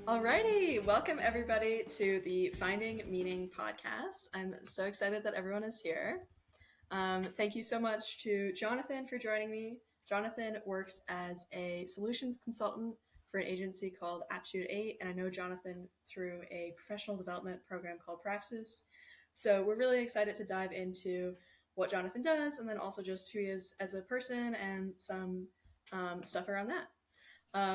Alrighty, welcome everybody to the Finding Meaning podcast. I'm so excited that everyone is here. Thank you so much to Jonathan for joining me. Jonathan works as a solutions consultant for an agency called Aptitude, and I know Jonathan through a professional development program called Praxis. So we're really excited to dive into what Jonathan does, and then also just who he is as a person and some stuff around that.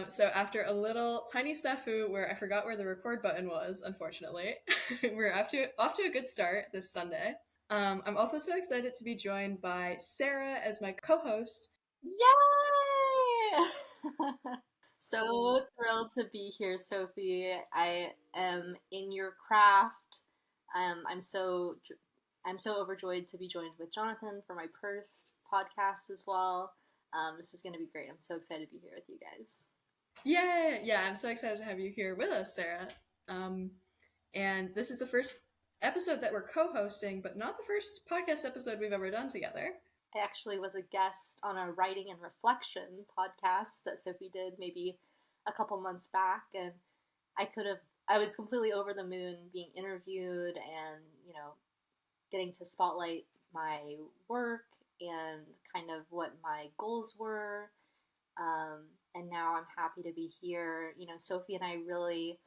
So after a little tiny snafu where I forgot where the record button was, unfortunately, we're off to a good start this Sunday. I'm also so excited to be joined by Sarah as my co-host. Yay! So thrilled to be here, Sophie. I am in your craft. I'm so overjoyed to be joined with Jonathan for my first podcast as well. This is going to be great. I'm so excited to be here with you guys. Yeah, I'm so excited to have you here with us, Sarah. Um, and this is the first episode that we're co-hosting, but not the first podcast episode we've ever done together. I actually was a guest on a writing and reflection podcast that Sophie did maybe a couple months back, and I was completely over the moon being interviewed and, getting to spotlight my work and kind of what my goals were. And now I'm happy to be here. Sophie and I really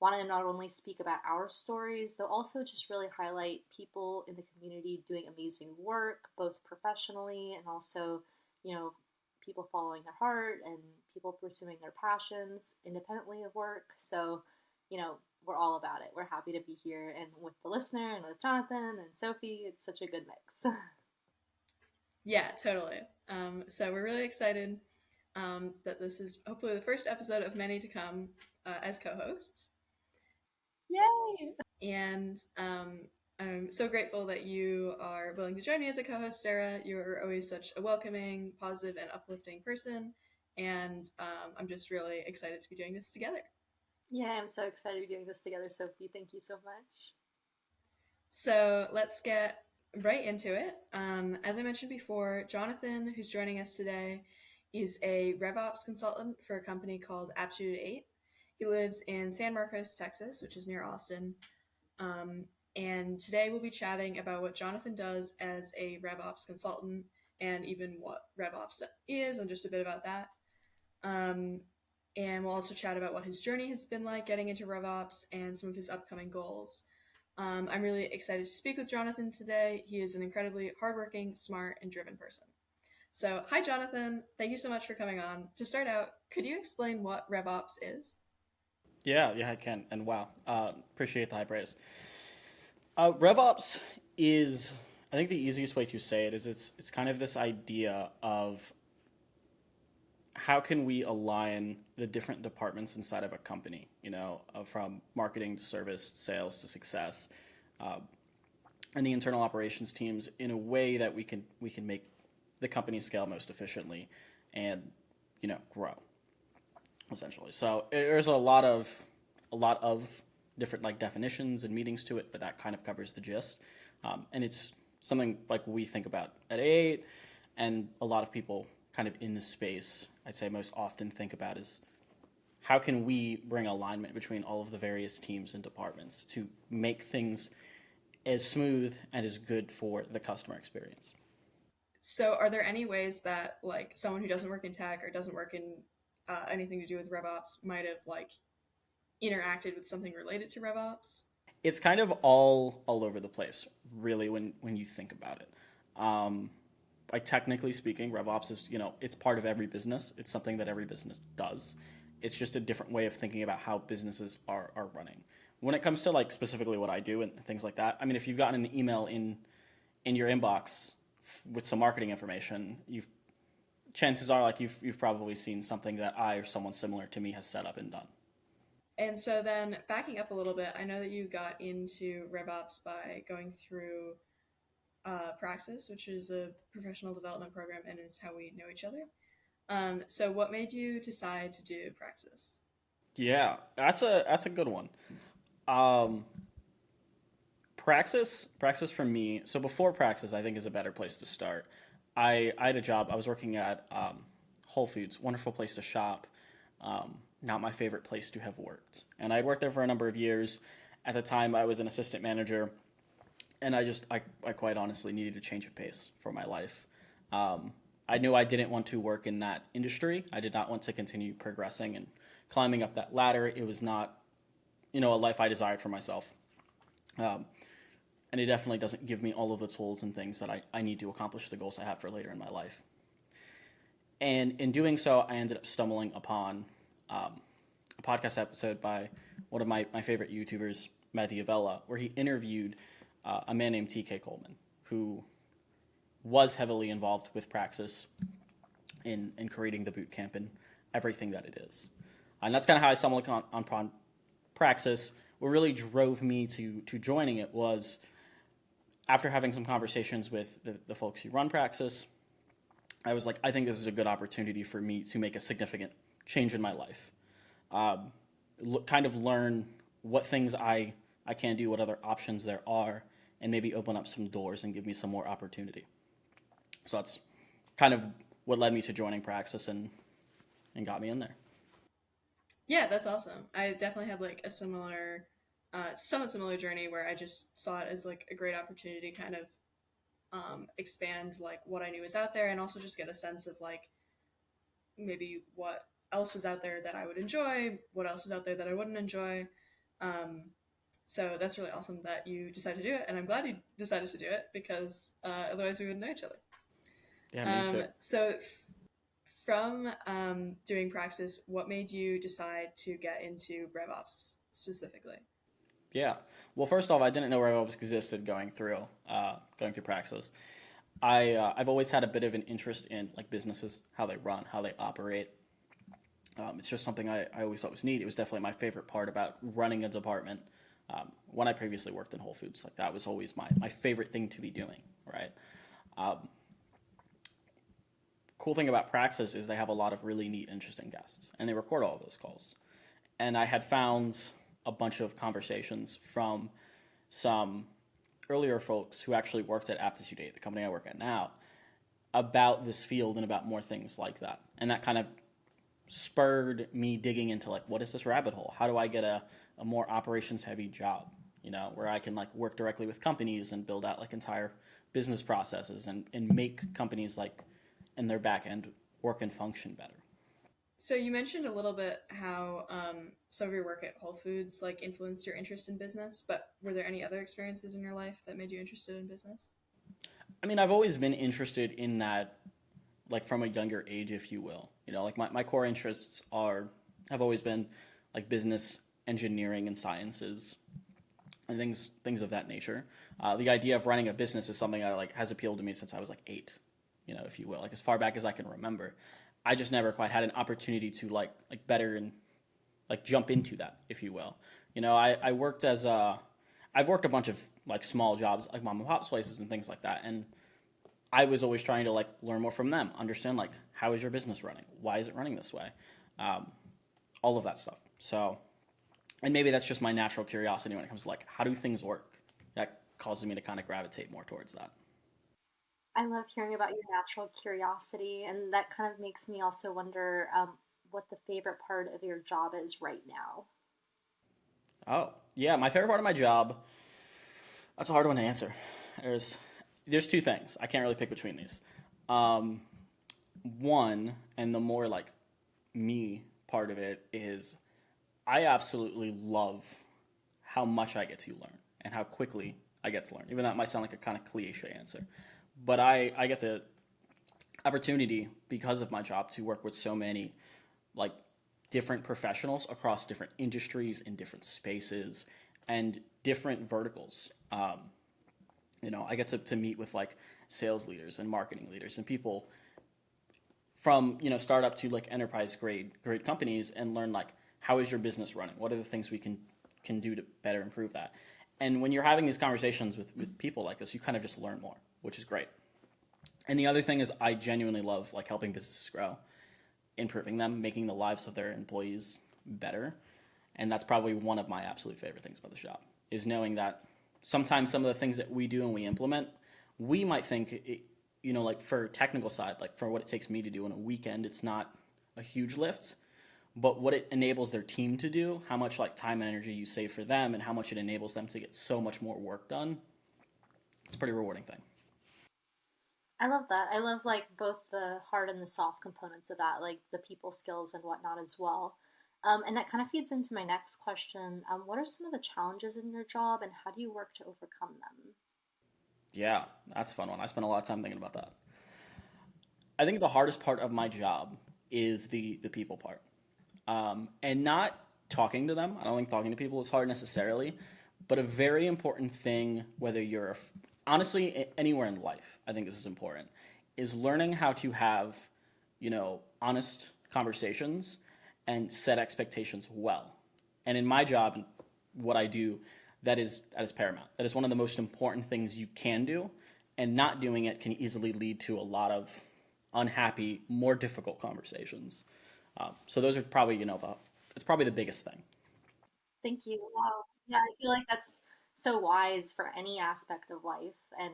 wanted to not only speak about our stories, though also just really highlight people in the community doing amazing work, both professionally and also, people following their heart and people pursuing their passions independently of work. So, we're all about it. We're happy to be here and with the listener and with Jonathan and Sophie. It's such a good mix. Yeah, totally. So we're really excited that this is hopefully the first episode of many to come as co-hosts. Yay! And I'm so grateful that you are willing to join me as a co-host, Sarah. You're always such a welcoming, positive, and uplifting person. And I'm just really excited to be doing this together. Yeah, I'm so excited to be doing this together, Sophie. Thank you so much. So let's get right into it. As I mentioned before, Jonathan, who's joining us today, is a RevOps consultant for a company called Aptitude. He lives in San Marcos, Texas, which is near Austin. And today we'll be chatting about what Jonathan does as a RevOps consultant and even what RevOps is and just a bit about that. And we'll also chat about what his journey has been like getting into RevOps and some of his upcoming goals. I'm really excited to speak with Jonathan today. He is an incredibly hardworking, smart, and driven person. So, hi, Jonathan. Thank you so much for coming on. To start out, could you explain what RevOps is? Yeah, I can. And wow, appreciate the high praise. RevOps is, I think the easiest way to say it is it's kind of this idea of how can we align the different departments inside of a company, from marketing to service, sales to success, and the internal operations teams in a way that we can make the company scale most efficiently and grow essentially. So there's a lot of different like definitions and meanings to it, but that kind of covers the gist. And it's something like we think about at A8, and a lot of people kind of in this space, I'd say most often think about is how can we bring alignment between all of the various teams and departments to make things as smooth and as good for the customer experience. So, are there any ways that like someone who doesn't work in tech or doesn't work in anything to do with RevOps might have like interacted with something related to RevOps? It's kind of all over the place, really, when you think about it. Like technically speaking, RevOps is it's part of every business. It's something that every business does. It's just a different way of thinking about how businesses are running. When it comes to like specifically what I do and things like that, I mean, if you've gotten an email in your inbox with some marketing information, chances are like you've probably seen something that I or someone similar to me has set up and done. And so then backing up a little bit, I know that you got into RevOps by going through Praxis, which is a professional development program and is how we know each other. So what made you decide to do Praxis? Yeah, that's a good one. Um, Praxis for me. So before Praxis, I think is a better place to start. I had a job. I was working at Whole Foods, wonderful place to shop. not my favorite place to have worked. And I'd worked there for a number of years. At the time, I was an assistant manager, and I quite honestly needed a change of pace for my life. I knew I didn't want to work in that industry. I did not want to continue progressing and climbing up that ladder. It was not, a life I desired for myself. And it definitely doesn't give me all of the tools and things that I need to accomplish the goals I have for later in my life. And in doing so, I ended up stumbling upon a podcast episode by one of my favorite YouTubers, Matt Diavella, where he interviewed a man named TK Coleman, who was heavily involved with Praxis in creating the boot camp and everything that it is. And that's kind of how I stumbled on Praxis. What really drove me to joining it was after having some conversations with the folks who run Praxis, I was like, I think this is a good opportunity for me to make a significant change in my life. Kind of learn what things I can do, what other options there are, and maybe open up some doors and give me some more opportunity. So that's kind of what led me to joining Praxis and got me in there. Yeah, that's awesome. I definitely had like a similar, somewhat similar journey where I just saw it as like a great opportunity to kind of expand like what I knew was out there, and also just get a sense of like maybe what else was out there that I would enjoy, what else was out there that I wouldn't enjoy. So that's really awesome that you decided to do it, and I'm glad you decided to do it because otherwise we wouldn't know each other. Yeah, me too. So from doing Praxis, what made you decide to get into RevOps specifically? Yeah. Well, first off, I didn't know RevOps existed going through Praxis. I've always had a bit of an interest in like businesses, how they run, how they operate. It's just something I always thought was neat. It was definitely my favorite part about running a department. When I previously worked in Whole Foods, like that was always my favorite thing to be doing, right? Cool thing about Praxis is they have a lot of really neat, interesting guests, and they record all of those calls. And I had found a bunch of conversations from some earlier folks who actually worked at Aptitude, the company I work at now, about this field and about more things like that. And that kind of spurred me digging into like, what is this rabbit hole? How do I get a more operations heavy job, where I can like work directly with companies and build out like entire business processes and make companies like in their back end work and function better. So you mentioned a little bit how some of your work at Whole Foods like influenced your interest in business, but were there any other experiences in your life that made you interested in business? I mean, I've always been interested in that, like from a younger age, if you will. Like my core interests have always been like business, engineering, and sciences, and things of that nature. The idea of running a business is something that like has appealed to me since I was like 8, if you will, like as far back as I can remember. I just never quite had an opportunity to like better and like jump into that, if you will. I worked I've worked a bunch of like small jobs, like mom and pop's places and things like that, and I was always trying to like learn more from them, understand like how is your business running, why is it running this way, all of that stuff. So, and maybe that's just my natural curiosity when it comes to like how do things work. That causes me to kind of gravitate more towards that. I love hearing about your natural curiosity, and that kind of makes me also wonder what the favorite part of your job is right now. Oh, yeah, my favorite part of my job, that's a hard one to answer. There's two things. I can't really pick between these. One, and the more like me part of it, is I absolutely love how much I get to learn and how quickly I get to learn. Even that might sound like a kind of cliche answer. But I get the opportunity because of my job to work with so many like different professionals across different industries in different spaces and different verticals. I get to meet with like sales leaders and marketing leaders and people from startup to like enterprise grade companies and learn like how is your business running? What are the things we can do to better improve that? And when you're having these conversations with people like this, you kind of just learn more, which is great. And the other thing is I genuinely love like helping businesses grow, improving them, making the lives of their employees better. And that's probably one of my absolute favorite things about the job, is knowing that sometimes some of the things that we do and we implement, we might think, like for technical side, like for what it takes me to do in a weekend, it's not a huge lift. but what it enables their team to do, how much like time and energy you save for them, and how much it enables them to get so much more work done. It's a pretty rewarding thing. I love that. I love like both the hard and the soft components of that, like the people skills and whatnot as well. And that kind of feeds into my next question. What are some of the challenges in your job, and how do you work to overcome them? Yeah, that's a fun one. I spent a lot of time thinking about that. I think the hardest part of my job is the people part, and not talking to them. I don't think talking to people is hard necessarily, but a very important thing, whether you're honestly anywhere in life, I think this is important, is learning how to have, honest conversations and set expectations well. And in my job and what I do, that is paramount. That is one of the most important things you can do, and not doing it can easily lead to a lot of unhappy, more difficult conversations. So those are probably, it's probably the biggest thing. Thank you. Wow. Yeah, I feel like that's so wise for any aspect of life. And,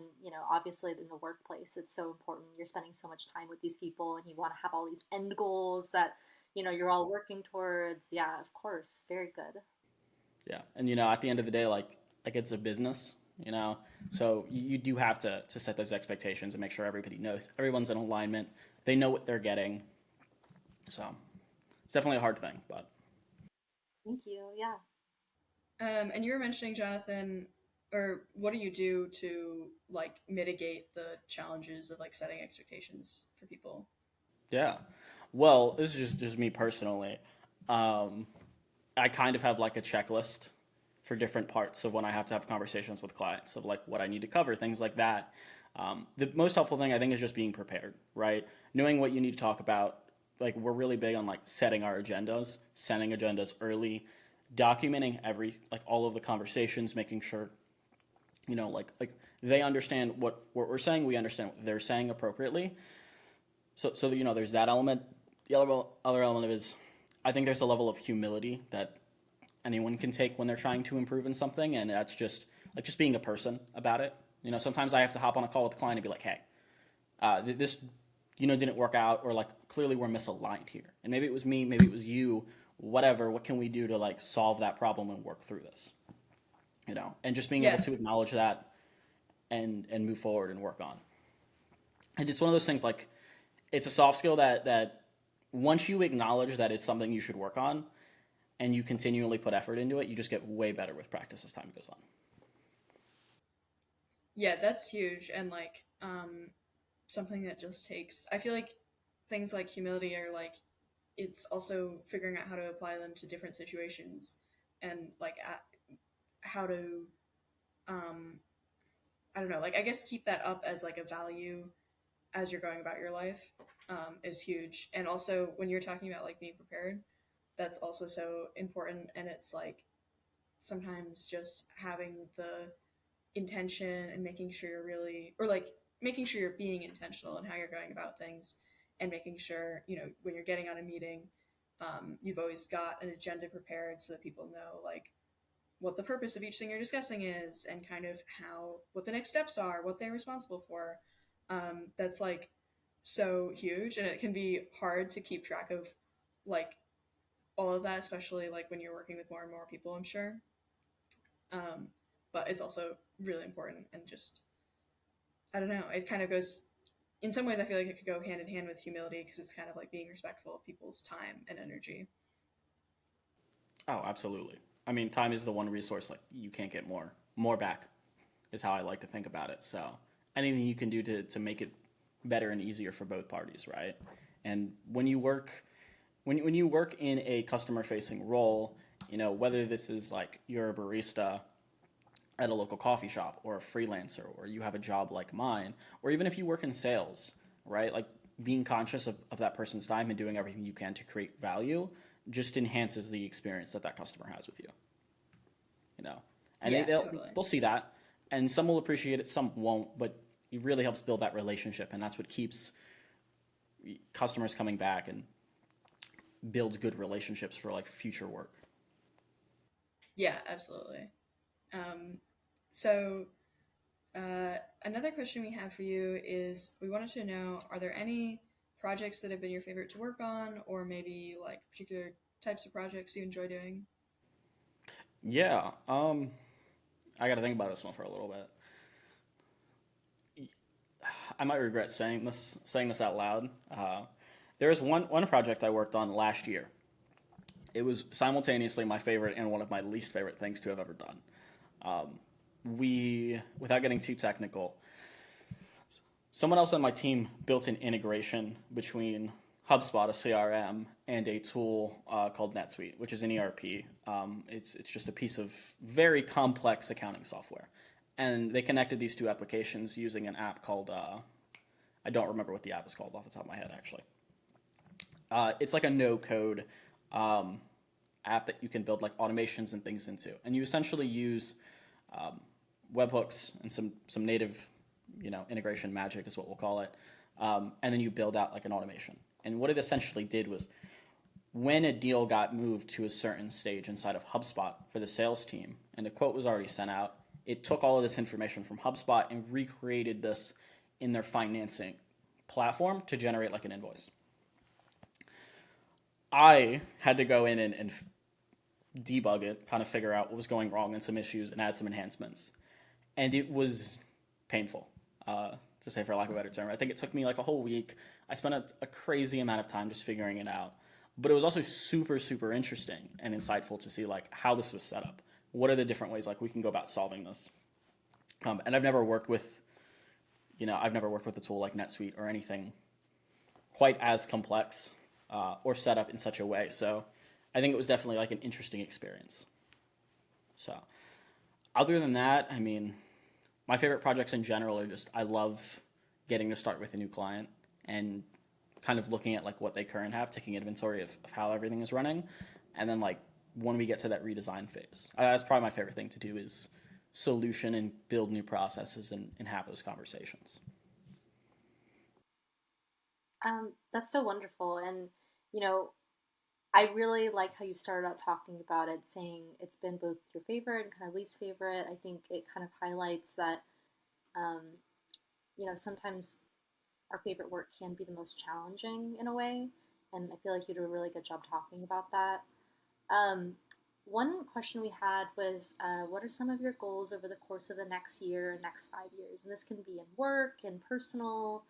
obviously in the workplace, it's so important. You're spending so much time with these people and you want to have all these end goals that, you're all working towards. Yeah, of course. Very good. Yeah, and at the end of the day, like it's a business, so you do have to set those expectations and make sure everybody knows, everyone's in alignment, they know what they're getting. So it's definitely a hard thing, but Thank you. Yeah. And you were mentioning, Jonathan, or what do you do to like mitigate the challenges of like setting expectations for people? yeah. Well, this is just me personally. Um, I kind of have like a checklist for different parts of when I have to have conversations with clients of like what I need to cover, things like that. The most helpful thing I think is just being prepared, right? Knowing what you need to talk about. Like we're really big on like setting agendas early, documenting like all of the conversations, making sure like they understand what we're saying, we understand what they're saying appropriately. So there's that element. The other element is I think there's a level of humility that anyone can take when they're trying to improve in something, and that's just being a person about it. Sometimes I have to hop on a call with the client and be like, hey, this didn't work out, or like clearly we're misaligned here, and maybe it was me, maybe it was you, whatever. What can we do to like solve that problem and work through this? And just being able Yeah, to acknowledge that and move forward and work on. And it's one of those things like it's a soft skill that once you acknowledge that it's something you should work on and you continually put effort into it, you just get way better with practice as time goes on. yeah, that's huge, and like something that just takes. I feel like things like humility are like it's also figuring out how to apply them to different situations and like how to um I don't know, like I guess keep that up as like a value as you're going about your life is huge. And also when you're talking about like being prepared, that's also so important. And it's like sometimes just having the intention and making sure you're really, or like making sure you're being intentional in how you're going about things, and making sure, when you're getting on a meeting, you've always got an agenda prepared so that people know like what the purpose of each thing you're discussing is, and kind of what the next steps are, what they're responsible for. That's like so huge, and it can be hard to keep track of like all of that, especially like when you're working with more and more people, I'm sure. um, but it's also really important, and just I don't know, it kind of goes in some ways. I feel like it could go hand in hand with humility, because it's kind of like being respectful of people's time and energy. Oh, absolutely. I mean, time is the one resource like you can't get more back is how I like to think about it. So anything you can do to make it better and easier for both parties, right? And when you work in a customer facing role, whether this is like you're a barista at a local coffee shop, or a freelancer, or you have a job like mine, or even if you work in sales, right? Like being conscious of that person's time and doing everything you can to create value just enhances the experience that customer has with you, you know? And Yeah, totally. they'll see that, and some will appreciate it, some won't, but it really helps build that relationship, and that's what keeps customers coming back and builds good relationships for like future work. Yeah, absolutely. um, so another question we have for you is, we wanted to know, are there any projects that have been your favorite to work on, or maybe like particular types of projects you enjoy doing? Yeah, I got to think about this one for a little bit. I might regret saying this out loud. There was one project I worked on last year. It was simultaneously my favorite and one of my least favorite things to have ever done. Without getting too technical, someone else on my team built an integration between HubSpot, a CRM, and a tool called NetSuite, which is an ERP. It's just a piece of very complex accounting software, and they connected these two applications using an app called I don't remember what the app is called off the top of my head actually. It's like a no-code app that you can build like automations and things into, and you essentially use webhooks and some native, integration magic is what we'll call it, and then you build out like an automation. And what it essentially did was, when a deal got moved to a certain stage inside of HubSpot for the sales team, and the quote was already sent out, it took all of this information from HubSpot and recreated this in their financing platform to generate like an invoice. I had to go in and debug it, kind of figure out what was going wrong and some issues and add some enhancements. And it was painful, to say for lack of a better term. I think it took me like a whole week. I spent a crazy amount of time just figuring it out. But it was also super, super interesting and insightful to see like how this was set up. What are the different ways like we can go about solving this? And I've never worked with a tool like NetSuite or anything quite as complex or set up in such a way. So I think it was definitely like an interesting experience. So other than that, I mean, my favorite projects in general are just, I love getting to start with a new client and kind of looking at like what they currently have, taking inventory of how everything is running. And then like when we get to that redesign phase, that's probably my favorite thing to do, is solution and build new processes and have those conversations. That's so wonderful. And, I really like how you started out talking about it, saying it's been both your favorite and kind of least favorite. I think it kind of highlights that, sometimes our favorite work can be the most challenging in a way. And I feel like you did a really good job talking about that. One question we had was, what are some of your goals over the course of the next year, next 5 years? And this can be in work, in personal,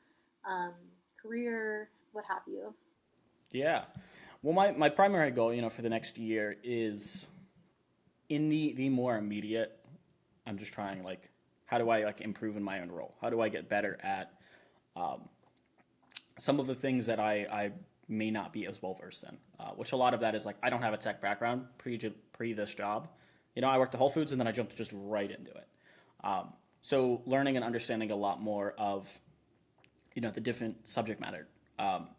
career, what have you. Yeah. Well, my primary goal, for the next year is in the more immediate. I'm just trying like, how do I like improve in my own role? How do I get better at some of the things that I may not be as well versed in? Which a lot of that is like, I don't have a tech background pre this job. I worked at Whole Foods and then I jumped just right into it. So learning and understanding a lot more of, the different subject matter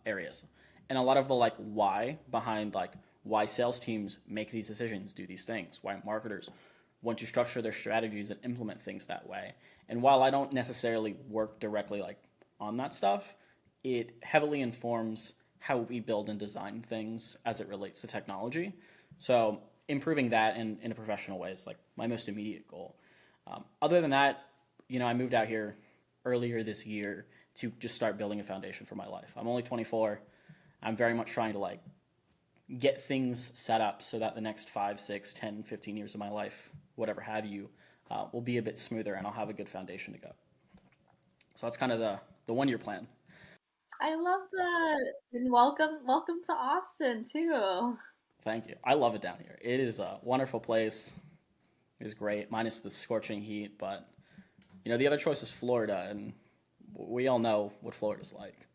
areas. And a lot of the like why behind like why sales teams make these decisions, do these things, why marketers want to structure their strategies and implement things that way. And while I don't necessarily work directly like on that stuff, it heavily informs how we build and design things as it relates to technology. So improving that in a professional way is like my most immediate goal. Other than that, I moved out here earlier this year to just start building a foundation for my life. I'm only 24. I'm very much trying to like get things set up so that the next 5, 6, 10, 15 years of my life, whatever have you, will be a bit smoother and I'll have a good foundation to go. So that's kind of the 1 year plan. I love that. And welcome to Austin too. Thank you. I love it down here. It is a wonderful place. It is great, minus the scorching heat, but the other choice is Florida, and we all know what Florida's like.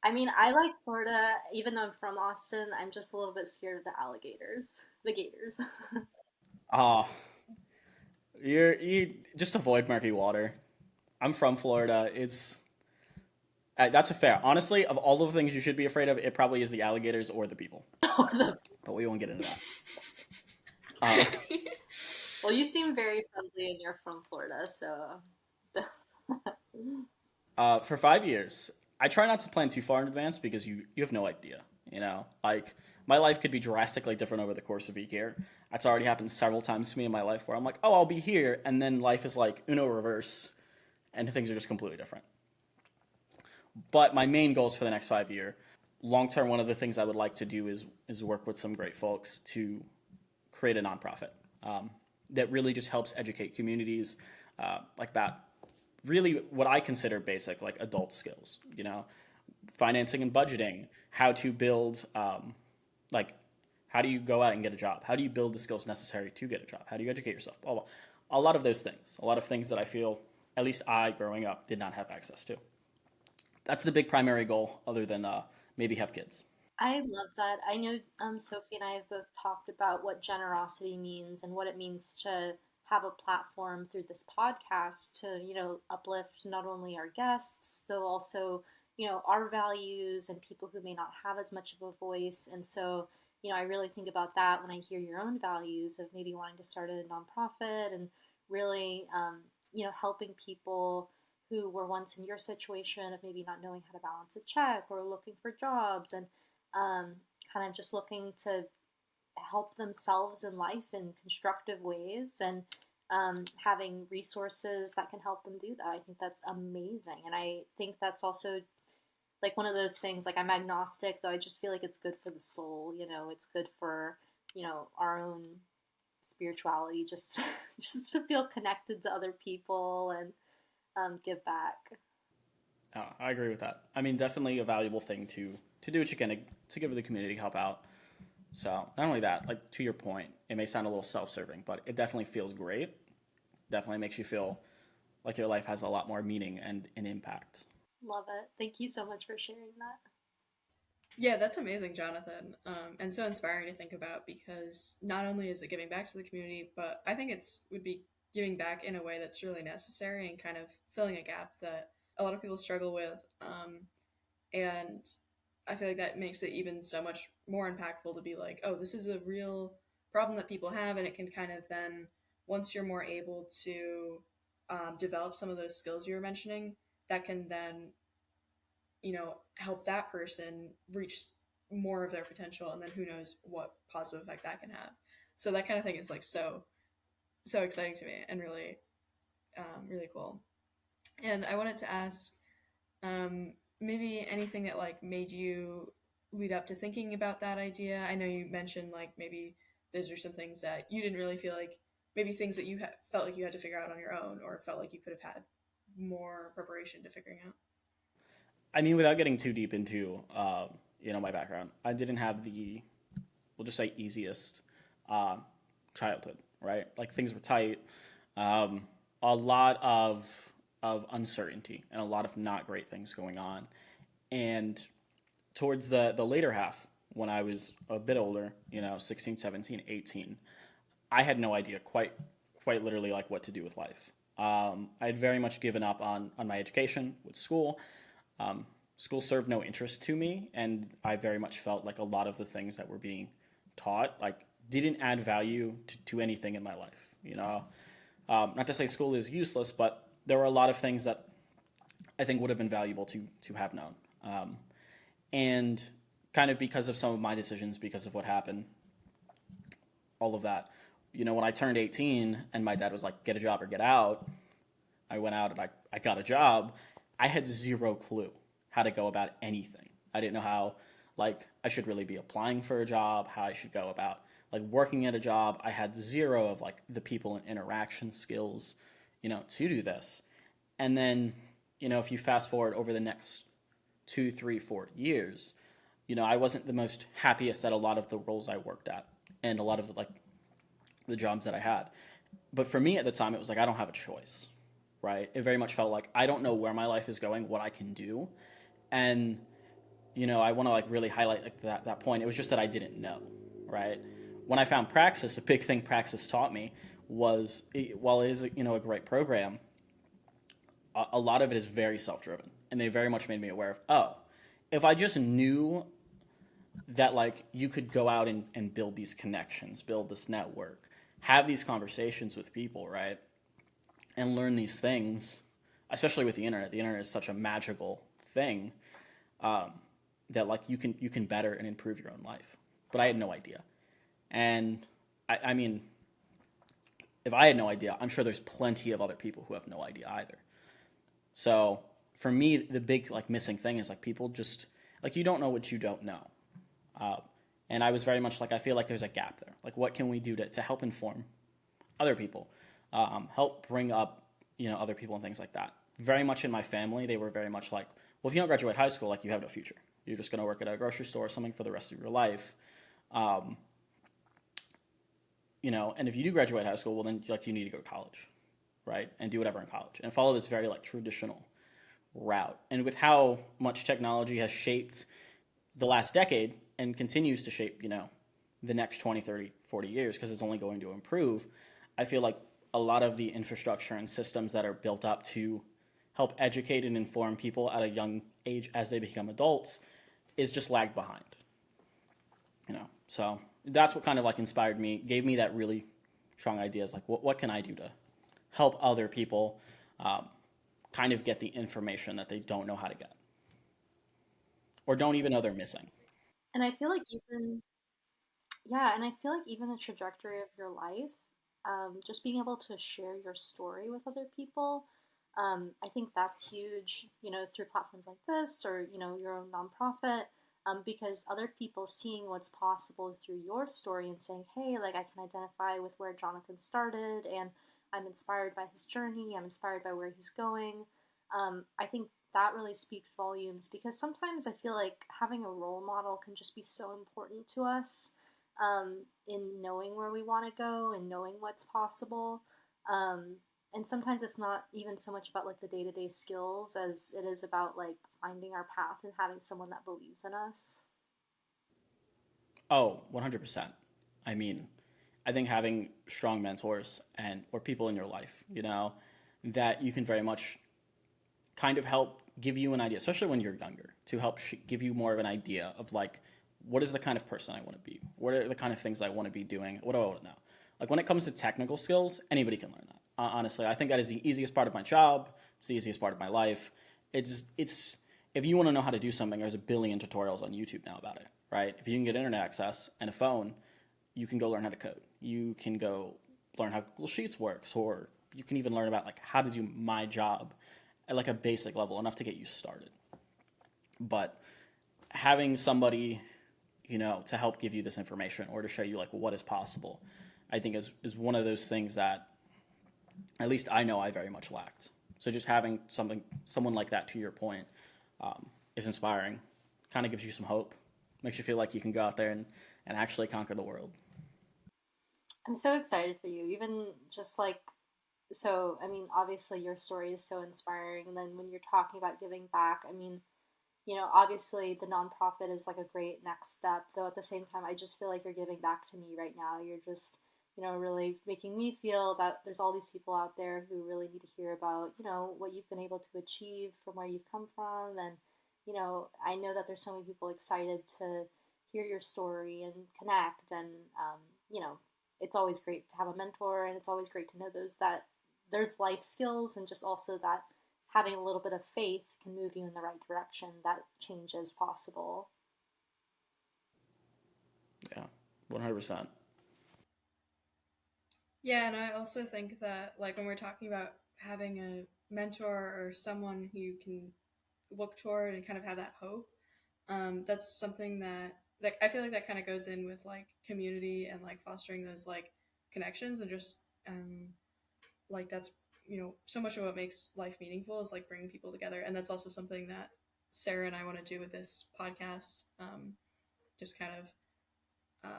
I mean, I like Florida, even though I'm from Austin. I'm just a little bit scared of the alligators, the gators. Ah, you just avoid murky water. I'm from Florida. That's a fair. Honestly, of all the things you should be afraid of, it probably is the alligators or the people. But we won't get into that. Well, you seem very friendly and you're from Florida, so. For 5 years, I try not to plan too far in advance because you have no idea. Like my life could be drastically different over the course of a year. That's already happened several times to me in my life where I'm like, oh, I'll be here, and then life is like Uno reverse, and things are just completely different. But my main goals for the next 5 years long term, one of the things I would like to do is work with some great folks to create a nonprofit that really just helps educate communities like that. Really, what I consider basic, like adult skills, financing and budgeting, how to build, like, how do you go out and get a job? How do you build the skills necessary to get a job? How do you educate yourself? Blah, blah. A lot of those things, a lot of things that I feel, at least I, growing up, did not have access to. That's the big primary goal, other than maybe have kids. I love that. I know Sophie and I have both talked about what generosity means and what it means to have a platform through this podcast to, uplift not only our guests, though also, our values and people who may not have as much of a voice. And so, I really think about that when I hear your own values of maybe wanting to start a nonprofit and really, helping people who were once in your situation of maybe not knowing how to balance a check or looking for jobs and kind of just looking to help themselves in life in constructive ways and having resources that can help them do that. I think that's amazing. And I think that's also like one of those things, like I'm agnostic, though I just feel like it's good for the soul, it's good for, our own spirituality, just just to feel connected to other people and give back. I agree with that. I mean, definitely a valuable thing to do what you can to give the community, help out. So not only that, like to your point, it may sound a little self-serving, but it definitely feels great. Definitely makes you feel like your life has a lot more meaning and an impact. Love it. Thank you so much for sharing that. Yeah, that's amazing, Jonathan, and so inspiring to think about because not only is it giving back to the community, but I think it's would be giving back in a way that's really necessary and kind of filling a gap that a lot of people struggle with, and I feel like that makes it even so much more impactful to be like, oh, this is a real problem that people have, and it can kind of then once you're more able to develop some of those skills you were mentioning, that can then help that person reach more of their potential, and then who knows what positive effect that can have. So that kind of thing is like so exciting to me and really really cool. And I wanted to ask maybe anything that like made you lead up to thinking about that idea. I know you mentioned like maybe those are some things that you didn't really feel like, maybe things that you felt like you had to figure out on your own or felt like you could have had more preparation to figuring out. I mean, without getting too deep into my background, I didn't have the, we'll just say, easiest uh, childhood, right? Like things were tight, a lot of uncertainty, and a lot of not great things going on. And towards the later half, when I was a bit older, 16, 17, 18, I had no idea quite literally like what to do with life. I had very much given up on my education with school. School served no interest to me, and I very much felt like a lot of the things that were being taught like didn't add value to anything in my life. Not to say school is useless, but there were a lot of things that I think would have been valuable to have known. And kind of because of some of my decisions, because of what happened, all of that. When I turned 18 and my dad was like, get a job or get out, I went out and I got a job. I had zero clue how to go about anything. I didn't know how, like, I should really be applying for a job, how I should go about, like, working at a job. I had zero of, like, the people and interaction skills, to do this. And then, if you fast forward over the next 2, 3, 4 years, I wasn't the most happiest at a lot of the roles I worked at and a lot of, the jobs that I had. But for me at the time, it was like, I don't have a choice. Right? It very much felt like I don't know where my life is going, what I can do. And, I want to like really highlight like that point. It was just that I didn't know, right? When I found Praxis, a big thing Praxis taught me was, while it is, a great program, a lot of it is very self-driven. And they very much made me aware of, oh, if I just knew that like you could go out and build these connections, build this network, have these conversations with people, right? And learn these things, especially with the internet. The internet is such a magical thing that like you can better and improve your own life. But I had no idea, and I mean, if I had no idea, I'm sure there's plenty of other people who have no idea either. So for me, the big like missing thing is like people just, Like, you don't know what you don't know. Uh, and I was very much like, I feel like there's a gap there. Like, what can we do to help inform other people, help bring up, other people and things like that. Very much in my family, they were very much like, well, if you don't graduate high school, like, you have no future. You're just going to work at a grocery store or something for the rest of your life. Um, and if you do graduate high school, well, then like you need to go to college, right, and do whatever in college and follow this very like traditional route. And with how much technology has shaped the last decade and continues to shape, the next 20, 30, 40 years, because it's only going to improve, I feel like a lot of the infrastructure and systems that are built up to help educate and inform people at a young age as they become adults is just lagged behind. So that's what kind of like inspired me, gave me that really strong ideas, like what can I do to help other people kind of get the information that they don't know how to get or don't even know they're missing. And I feel like even Yeah, and I feel like even the trajectory of your life, just being able to share your story with other people, I think that's huge, through platforms like this or, your own nonprofit, because other people seeing what's possible through your story and saying, hey, like I can identify with where Jonathan started and I'm inspired by his journey, I'm inspired by where he's going. I think that really speaks volumes because sometimes I feel like having a role model can just be so important to us, in knowing where we want to go and knowing what's possible. Um, and sometimes it's not even so much about like the day to day skills as it is about like finding our path and having someone that believes in us. Oh, 100%. I mean, I think having strong mentors and or people in your life, that you can very much kind of help give you an idea, especially when you're younger, to help give you more of an idea of like, what is the kind of person I want to be? What are the kind of things I want to be doing? What do I want to know? Like when it comes to technical skills, anybody can learn that. Honestly, I think that is the easiest part of my job. It's the easiest part of my life. It's if you want to know how to do something, there's a billion tutorials on YouTube now about it, right? If you can get internet access and a phone, you can go learn how to code. You can go learn how Google Sheets works, or you can even learn about like how to do my job at like a basic level, enough to get you started. But having somebody, to help give you this information or to show you like what is possible, I think is one of those things that at least I know I very much lacked. So just having someone like that, to your point, is inspiring. Kind of gives you some hope, makes you feel like you can go out there and actually conquer the world. I'm so excited for you. Even just like, so, I mean, obviously your story is so inspiring. And then when you're talking about giving back, I mean, obviously the nonprofit is like a great next step, though at the same time, I just feel like you're giving back to me right now. You're just, really making me feel that there's all these people out there who really need to hear about, what you've been able to achieve from where you've come from. And, I know that there's so many people excited to hear your story and connect. And, you know, it's always great to have a mentor and it's always great to know those that there's life skills and just also that having a little bit of faith can move you in the right direction, that change is possible. Yeah, 100%. Yeah, and I also think that like when we're talking about having a mentor or someone who you can look toward and kind of have that hope, that's something that like I feel like that kind of goes in with like community and like fostering those like connections and just like that's so much of what makes life meaningful is like bringing people together, and that's also something that Sarah and I want to do with this podcast. Just kind of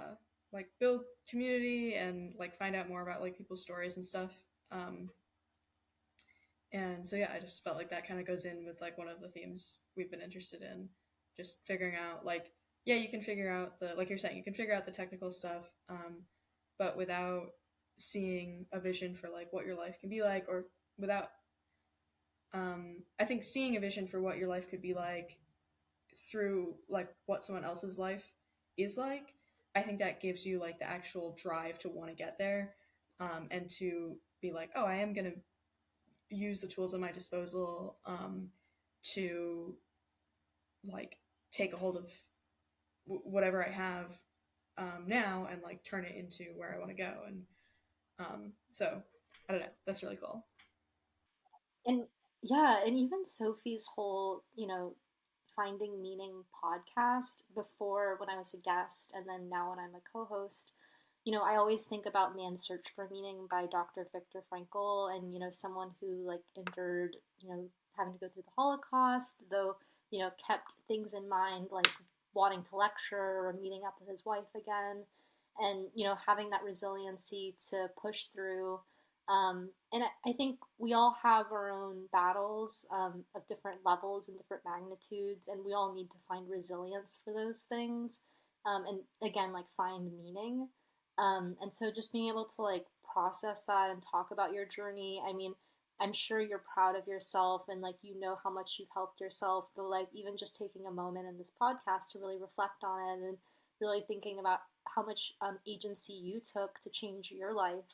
like build community and like find out more about like people's stories and stuff. Um, and so yeah, I just felt like that kind of goes in with like one of the themes we've been interested in, just figuring out like yeah, you can figure out the like you're saying you can figure out the technical stuff, but without seeing a vision for like what your life can be like, or without I think seeing a vision for what your life could be like through like what someone else's life is like, I think that gives you like the actual drive to want to get there, and to be like, oh, I am going to use the tools at my disposal, to like take a hold of whatever I have, now and like turn it into where I want to go. And so I don't know. That's really cool. And yeah, and even Sophie's whole, Finding Meaning podcast before when I was a guest, and then now when I'm a co-host. I always think about Man's Search for Meaning by Dr. Viktor Frankl, and, someone who like endured, having to go through the Holocaust, though, kept things in mind like wanting to lecture or meeting up with his wife again, and, having that resiliency to push through. And I think we all have our own battles of different levels and different magnitudes, and we all need to find resilience for those things. And again, like find meaning. And so just being able to like process that and talk about your journey. I mean, I'm sure you're proud of yourself and like how much you've helped yourself, though like even just taking a moment in this podcast to really reflect on it and really thinking about how much agency you took to change your life,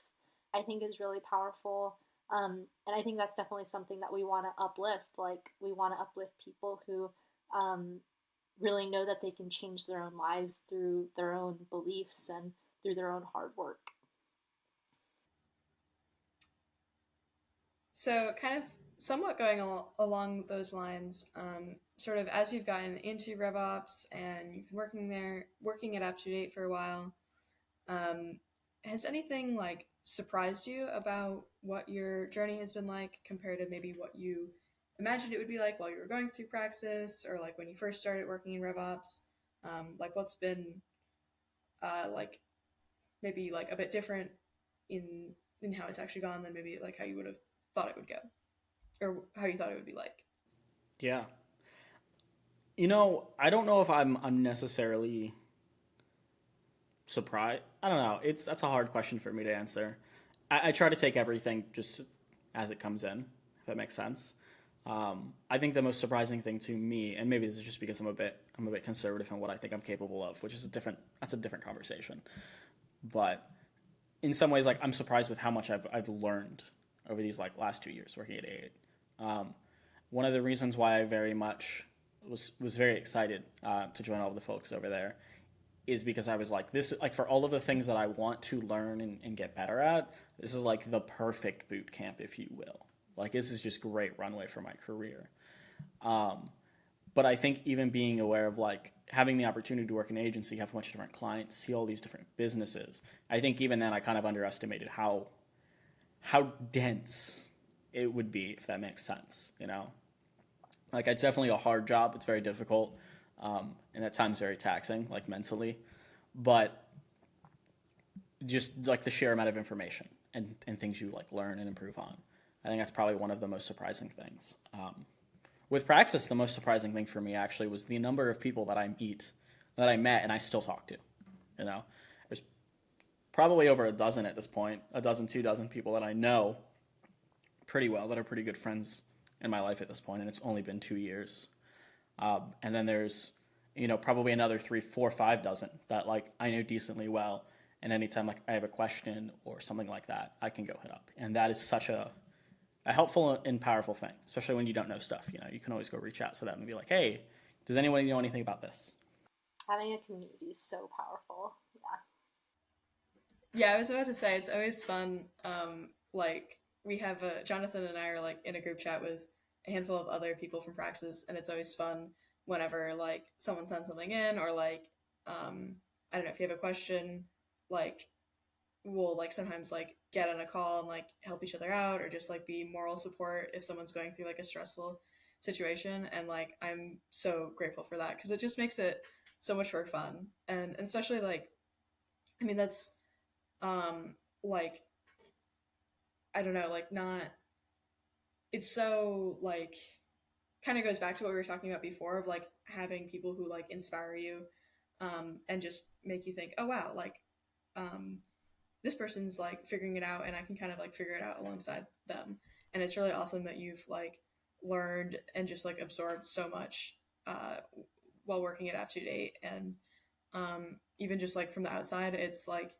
I think is really powerful. And I think that's definitely something that we want to uplift. Like we want to uplift people who really know that they can change their own lives through their own beliefs and through their own hard work. So, kind of somewhat going along those lines, sort of as you've gotten into RevOps and you've been working at Aptitude for a while, has anything like surprised you about what your journey has been like compared to maybe what you imagined it would be like while you were going through Praxis or like when you first started working in RevOps? Like what's been like maybe like a bit different in how it's actually gone than maybe like how you would have thought it would go or how you thought it would be like? Yeah. I don't know if I'm necessarily surprised. I don't know. That's a hard question for me to answer. I try to take everything just as it comes in, if that makes sense. I think the most surprising thing to me, and maybe this is just because I'm a bit conservative in what I think I'm capable of, which is that's a different conversation. But in some ways, like I'm surprised with how much I've learned over these like last 2 years working at A8. One of the reasons why I very much was very excited to join all of the folks over there is because I was like, this like for all of the things that I want to learn and get better at, this is like the perfect boot camp, if you will. Like this is just great runway for my career. But I think even being aware of like having the opportunity to work in an agency, have a bunch of different clients, see all these different businesses, I think even then I kind of underestimated how dense it would be, if that makes sense, Like it's definitely a hard job. It's very difficult, and at times very taxing, like mentally. But just like the sheer amount of information and things you like learn and improve on, I think that's probably one of the most surprising things. With Praxis, the most surprising thing for me actually was the number of people that I met, and I still talk to. There's probably over a dozen at this point, 2 dozen people that I know pretty well, that are pretty good friends in my life at this point, and it's only been 2 years. And then there's, probably another 3, 4, 5 dozen that like I know decently well, and anytime like I have a question or something like that, I can go hit up, and that is such a helpful and powerful thing, especially when you don't know stuff. You can always go reach out to them and be like, hey, does anyone know anything about this? Having a community is so powerful. Yeah, I was about to say it's always fun. Like we have Jonathan and I are like in a group chat with a handful of other people from Praxis, and it's always fun whenever like someone sends something in or like I don't know, if you have a question, like we'll like sometimes like get on a call and like help each other out or just like be moral support if someone's going through like a stressful situation. And like I'm so grateful for that because it just makes it so much more fun. And especially like I mean that's like I don't know, like not it's so like kind of goes back to what we were talking about before of like having people who like inspire you and just make you think, oh wow, like this person's like figuring it out and I can kind of like figure it out alongside them. And it's really awesome that you've like learned and just like absorbed so much while working at Aptitude. And even just like from the outside, it's like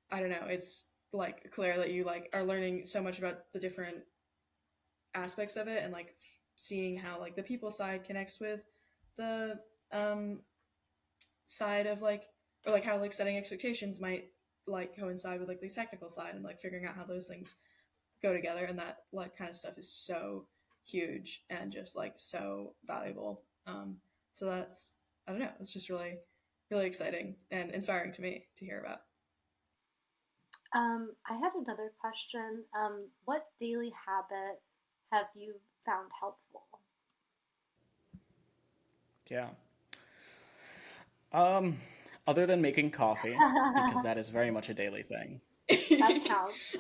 I don't know, it's like clear that you like are learning so much about the different aspects of it and like seeing how like the people side connects with the side of like or like how like setting expectations might like coincide with like the technical side and like figuring out how those things go together. And that like kind of stuff is so huge and just like so valuable. So that's, I don't know, it's just really, really exciting and inspiring to me to hear about. I had another question. What daily habit have you found helpful? Yeah. Other than making coffee, because that is very much a daily thing. That counts.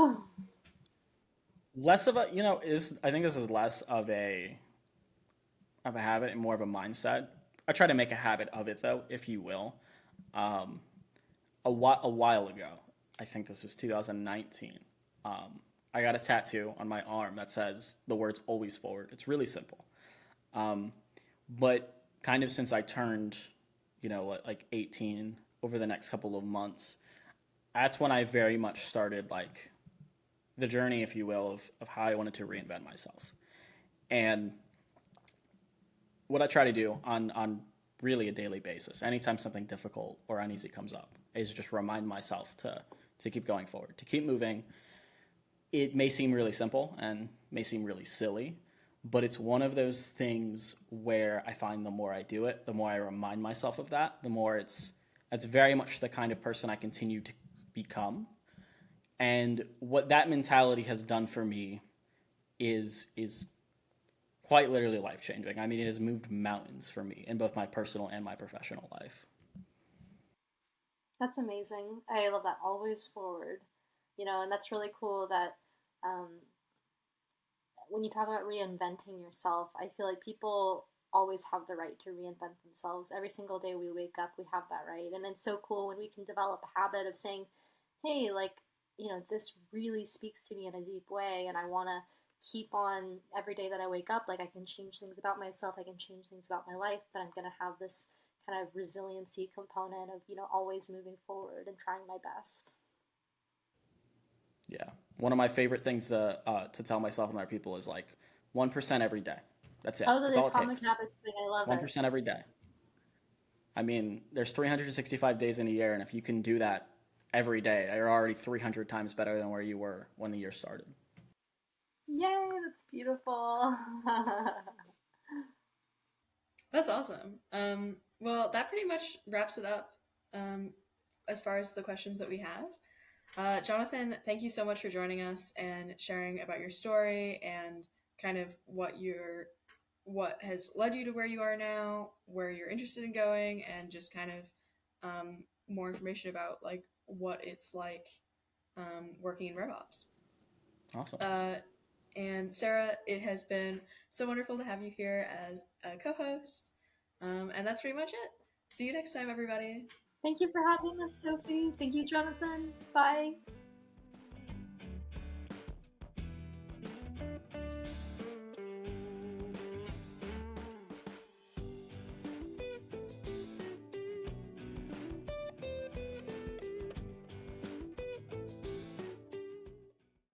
Less of a, is I think this is less of a habit and more of a mindset. I try to make a habit of it though, if you will. Um, a while ago, I think this was 2019. I got a tattoo on my arm that says the words "always forward." It's really simple, but kind of since I turned, like 18 over the next couple of months, that's when I very much started like the journey, if you will, of how I wanted to reinvent myself. And what I try to do on really a daily basis, anytime something difficult or uneasy comes up, is just remind myself to keep going forward, to keep moving. It may seem really simple and may seem really silly, but it's one of those things where I find the more I do it, the more I remind myself of that, the more it's very much the kind of person I continue to become. And what that mentality has done for me is quite literally life changing. I mean, it has moved mountains for me in both my personal and my professional life. That's amazing. I love that. Always forward. And that's really cool that um, when you talk about reinventing yourself, I feel like people always have the right to reinvent themselves. Every single day we wake up, we have that right. And it's so cool when we can develop a habit of saying, hey, like, this really speaks to me in a deep way, and I want to keep on every day that I wake up. Like, I can change things about myself, I can change things about my life, but I'm going to have this kind of resiliency component of, always moving forward and trying my best. Yeah, one of my favorite things to tell myself and other people is like 1% every day. That's it. Oh, That's the all it atomic takes. habits thing, I love it. 1% every day. I mean, there's 365 days in a year, and if you can do that every day, you're already 300 times better than where you were when the year started. Yay, that's beautiful. That's awesome. Well, that pretty much wraps it up as far as the questions that we have. Jonathon, thank you so much for joining us and sharing about your story and kind of what has led you to where you are now, where you're interested in going, and just kind of more information about like what it's like working in RevOps. Awesome. And Sarah, it has been so wonderful to have you here as a co-host. And that's pretty much it. See you next time, everybody. Thank you for having us, Sophie. Thank you, Jonathon. Bye.